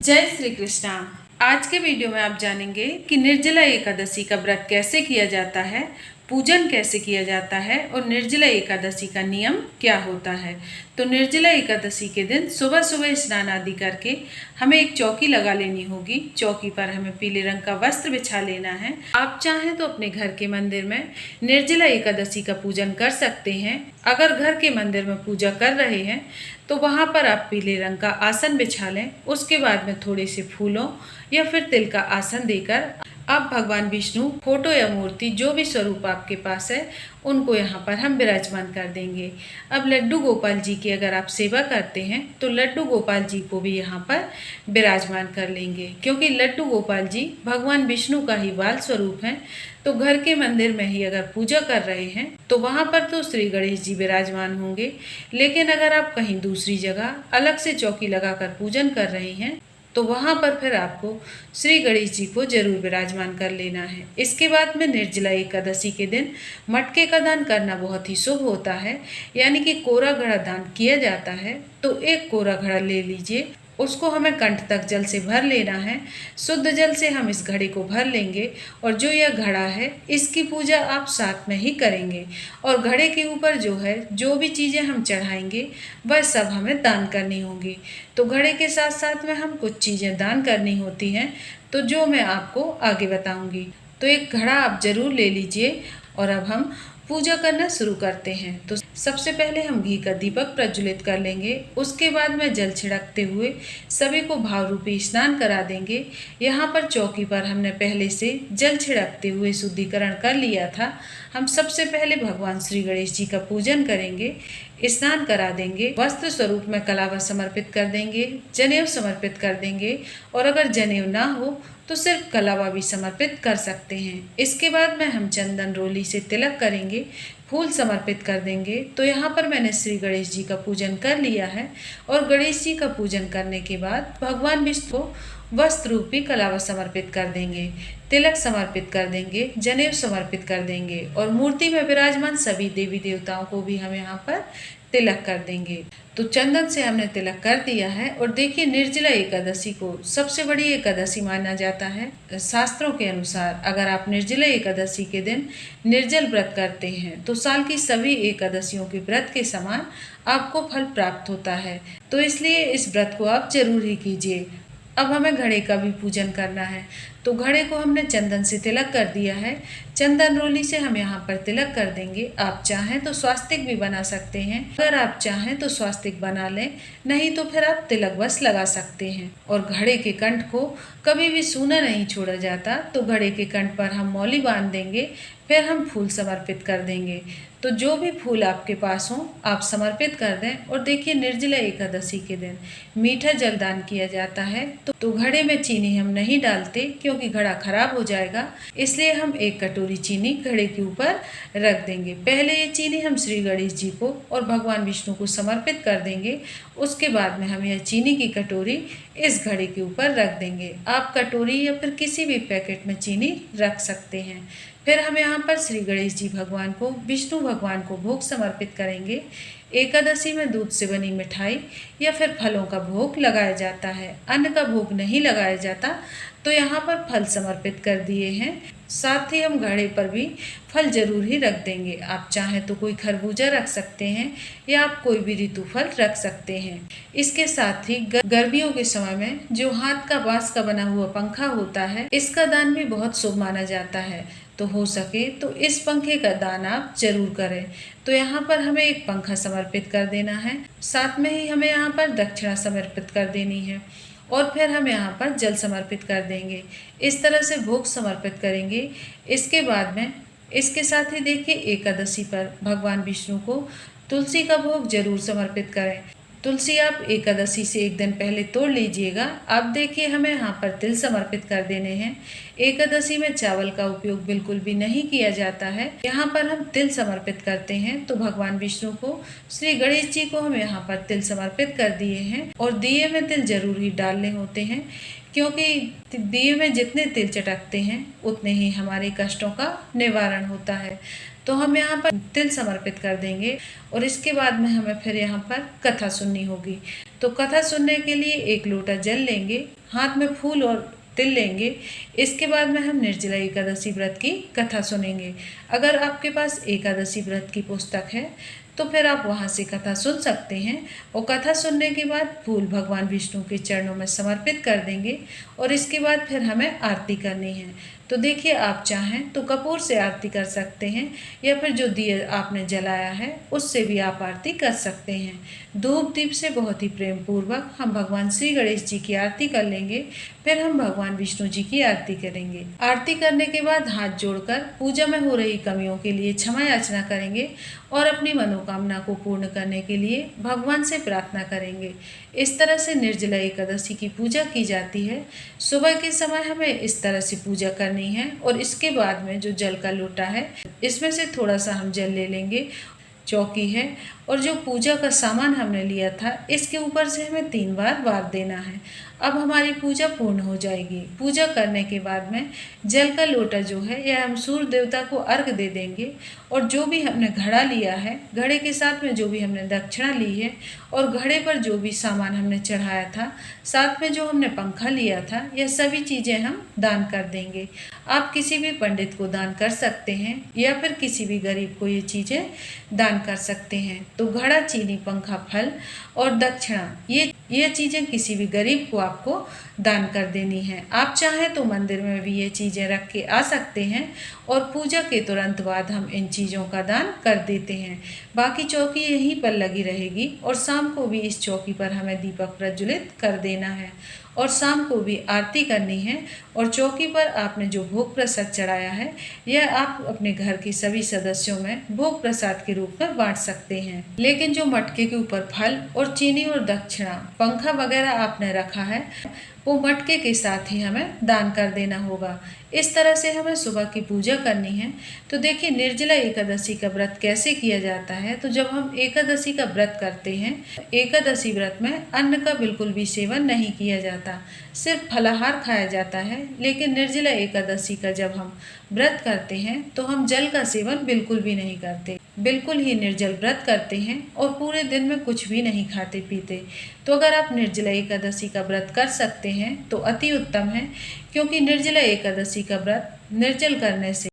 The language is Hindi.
जय श्री कृष्णा। आज के वीडियो में आप जानेंगे कि निर्जला एकादशी का व्रत कैसे किया जाता है, पूजन कैसे किया जाता है और निर्जला एकादशी का नियम क्या होता है। तो निर्जला एकादशी के दिन सुबह सुबह स्नान आदि करके हमें एक चौकी लगा लेनी होगी। चौकी पर हमें पीले रंग का वस्त्र बिछा लेना है। आप चाहें तो अपने घर के मंदिर में निर्जला एकादशी का पूजन कर सकते हैं। अगर घर के मंदिर में पूजा कर रहे हैं तो वहाँ पर आप पीले रंग का आसन बिछा लें। उसके बाद में थोड़े से फूलों या फिर तिल का आसन देकर आप भगवान विष्णु फोटो या मूर्ति जो भी स्वरूप आपके पास है उनको यहाँ पर हम विराजमान कर देंगे। अब लड्डू गोपाल जी की अगर आप सेवा करते हैं तो लड्डू गोपाल जी को भी यहाँ पर विराजमान कर लेंगे, क्योंकि लड्डू गोपाल जी भगवान विष्णु का ही बाल स्वरूप हैं। तो घर के मंदिर में ही अगर पूजा कर रहे हैं तो वहाँ पर तो श्री गणेश जी विराजमान होंगे, लेकिन अगर आप कहीं दूसरी जगह अलग से चौकी लगाकर पूजन कर रहे हैं तो वहाँ पर फिर आपको श्री गणेश जी को जरूर विराजमान कर लेना है। इसके बाद में निर्जला एकादशी के दिन मटके का दान करना बहुत ही शुभ होता है, यानी कि कोरा घड़ा दान किया जाता है। तो एक कोरा घड़ा ले लीजिए, उसको हमें कंठ तक जल से भर लेना है। शुद्ध जल से हम इस घड़े को भर लेंगे और जो यह घड़ा है इसकी पूजा आप साथ में ही करेंगे। और घड़े के ऊपर जो है जो भी चीज़ें हम चढ़ाएंगे वह सब हमें दान करनी होंगी। तो घड़े के साथ साथ में हम कुछ चीज़ें दान करनी होती हैं, तो जो मैं आपको आगे बताऊंगी। तो एक घड़ा आप जरूर ले लीजिए और अब हम पूजा करना शुरू करते हैं। तो सबसे पहले हम घी का दीपक प्रज्वलित कर लेंगे। उसके बाद में जल छिड़कते हुए सभी को भाव रूपी स्नान करा देंगे। यहाँ पर चौकी पर हमने पहले से जल छिड़कते हुए शुद्धिकरण कर लिया था। हम सबसे पहले भगवान श्री गणेश जी का पूजन करेंगे, स्नान करा देंगे, वस्त्र स्वरूप में कलावा समर्पित कर देंगे, जनेऊ समर्पित कर देंगे और अगर जनेऊ ना हो तो सिर्फ कलावा भी समर्पित कर सकते हैं। इसके बाद में हम चंदन रोली से तिलक करेंगे, फूल समर्पित कर देंगे। तो यहाँ पर मैंने श्री गणेश जी का पूजन कर लिया है और गणेश जी का पूजन करने के बाद भगवान विष्णु को वस्त्र रूपी कलावा समर्पित कर देंगे, तिलक समर्पित कर देंगे, जनेऊ समर्पित कर देंगे और मूर्ति में विराजमान सभी देवी देवताओं को भी हम यहाँ पर तिलक कर देंगे। तो चंदन से हमने तिलक कर दिया है। और देखिए, निर्जला एकादशी को सबसे बड़ी एकादशी माना जाता है। शास्त्रों के अनुसार अगर आप निर्जला एकादशी के दिन निर्जल व्रत करते हैं तो साल की सभी एकादशियों के व्रत के समान आपको फल प्राप्त होता है। तो इसलिए इस व्रत को आप जरूर ही कीजिए। अब हमें घड़े का भी पूजन करना है। तो घड़े को हमने चंदन से तिलक कर दिया है। चंदन रोली से हम यहाँ पर तिलक कर देंगे। आप चाहें तो स्वास्तिक भी बना सकते हैं। अगर आप चाहें तो स्वास्तिक बना लें, नहीं तो फिर आप तिलक बस लगा सकते हैं। और घड़े के कंठ को कभी भी सूना नहीं छोड़ा जाता। तो घड़े के कंठ पर हम मौली बांध देंगे, फिर हम फूल समर्पित कर देंगे। तो जो भी फूल आपके पास हो आप समर्पित कर दें। और देखिए, निर्जला एकादशी के दिन मीठा जल दान किया जाता है। तो घड़े में चीनी हम नहीं डालते, क्योंकि घड़ा खराब हो जाएगा। इसलिए हम एक कटोरी चीनी घड़े के ऊपर रख देंगे। पहले ये चीनी हम श्री गणेश जी को और भगवान विष्णु को समर्पित कर देंगे। उसके बाद में हम यह चीनी की कटोरी इस घड़े के ऊपर रख देंगे। आप कटोरी या फिर किसी भी पैकेट में चीनी रख सकते हैं। फिर हम यहाँ पर श्री गणेश जी भगवान को, विष्णु भगवान को भोग समर्पित करेंगे। एकादशी में दूध से बनी मिठाई या फिर फलों का भोग लगाया जाता है, अन्न का भोग नहीं लगाया जाता। तो यहाँ पर फल समर्पित कर दिए हैं। साथ ही हम घड़े पर भी फल जरूर ही रख देंगे। आप चाहें तो कोई खरबूजा रख सकते हैं या आप कोई भी ऋतु फल रख सकते हैं। इसके साथ ही गर्मियों के समय में जो हाथ का बांस का बना हुआ पंखा होता है, इसका दान भी बहुत शुभ माना जाता है। तो हो सके तो इस पंखे का दान आप जरूर करें। तो यहाँ पर हमें एक पंखा समर्पित कर देना है। साथ में ही हमें यहाँ पर दक्षिणा समर्पित कर देनी है और फिर हम यहाँ पर जल समर्पित कर देंगे। इस तरह से भोग समर्पित करेंगे। इसके बाद में इसके साथ ही देखिए, एकादशी पर भगवान विष्णु को तुलसी का भोग जरूर समर्पित करें। तुलसी आप एकादशी से एक दिन पहले तोड़ लीजिएगा। अब देखिए, हमें यहाँ पर तिल समर्पित कर देने हैं। एकादशी में चावल का उपयोग बिल्कुल भी नहीं किया जाता है। यहाँ पर हम तिल समर्पित करते हैं। तो भगवान विष्णु को, श्री गणेश जी को हम यहाँ पर तिल समर्पित कर दिए हैं। और दिए में तिल जरूर ही डालने होते हैं, क्योंकि दिए में जितने तिल चटकते हैं उतने ही हमारे कष्टों का निवारण होता है। तो हम यहाँ पर तिल समर्पित कर देंगे और इसके बाद में हमें फिर यहाँ पर कथा सुननी होगी। तो कथा सुनने के लिए एक लोटा जल लेंगे, हाथ में फूल और तिल लेंगे। इसके बाद में हम निर्जला एकादशी व्रत की कथा सुनेंगे। अगर आपके पास एकादशी व्रत की पुस्तक है तो फिर आप वहाँ से कथा सुन सकते हैं, और कथा सुनने के बाद फूल भगवान विष्णु के चरणों में समर्पित कर देंगे और इसके बाद फिर हमें आरती करनी है। तो देखिए, आप चाहें तो कपूर से आरती कर सकते हैं या फिर जो दिया आपने जलाया है उससे भी आप आरती कर सकते हैं। धूप दीप से बहुत ही प्रेम पूर्वक हम भगवान श्री गणेश जी की आरती कर लेंगे, फिर हम भगवान विष्णु जी की आरती करेंगे। आरती करने के बाद हाथ जोड़कर पूजा में हो रही कमियों के लिए क्षमा याचना करेंगे और अपनी मनोकामना को पूर्ण करने के लिए भगवान से प्रार्थना करेंगे। इस तरह से निर्जला एकादशी की पूजा की जाती है। सुबह के समय हमें इस तरह से पूजा करनी है, और इसके बाद में जो जल का लोटा है इसमें से थोड़ा सा हम जल ले लेंगे। चौकी है और जो पूजा का सामान हमने लिया था इसके ऊपर से हमें 3 बार वार देना है। अब हमारी पूजा पूर्ण हो जाएगी। पूजा करने के बाद में जल का लोटा जो है यह हम सूर्य देवता को अर्घ दे देंगे, और जो भी हमने घड़ा लिया है, घड़े के साथ में जो भी हमने दक्षिणा ली है और घड़े पर जो भी सामान हमने चढ़ाया था, साथ में जो हमने पंखा लिया था, यह सभी चीज़ें हम दान कर देंगे। आप किसी भी पंडित को दान कर सकते हैं या फिर किसी भी गरीब को ये चीज़ें दान कर सकते हैं। तो घड़ा, चीनी, पंखा, फल और दक्षिणा, ये चीज़ें किसी भी गरीब को आपको दान कर देनी है। आप चाहें तो मंदिर में भी ये चीज़ें रख के आ सकते हैं, और पूजा के तुरंत बाद हम इन चीज़ों का दान कर देते हैं। बाकी चौकी यहीं पर लगी रहेगी, और शाम को भी इस चौकी पर हमें दीपक प्रज्वलित कर देना है, और शाम को भी आरती करनी है। और चौकी पर आपने जो भोग प्रसाद चढ़ाया है यह आप अपने घर के सभी सदस्यों में भोग प्रसाद के रूप में बांट सकते हैं। लेकिन जो मटके के ऊपर फल और चीनी और दक्षिणा, पंखा वगैरह आपने रखा है, वो मटके के साथ ही हमें दान कर देना होगा। इस तरह से हमें सुबह की पूजा करनी है। तो देखिए, निर्जला एकादशी का व्रत कैसे किया जाता है। तो जब हम एकादशी का व्रत करते हैं, एकादशी व्रत में अन्न का बिल्कुल भी सेवन नहीं किया जाता, सिर्फ फलाहार खाया जाता है। लेकिन निर्जला एकादशी का जब हम व्रत करते हैं तो हम जल का सेवन बिल्कुल भी नहीं करते, बिल्कुल ही निर्जल व्रत करते हैं और पूरे दिन में कुछ भी नहीं खाते पीते। तो अगर आप निर्जला एकादशी का व्रत कर सकते हैं तो अति उत्तम है, क्योंकि निर्जला एकादशी का व्रत निर्जल करने से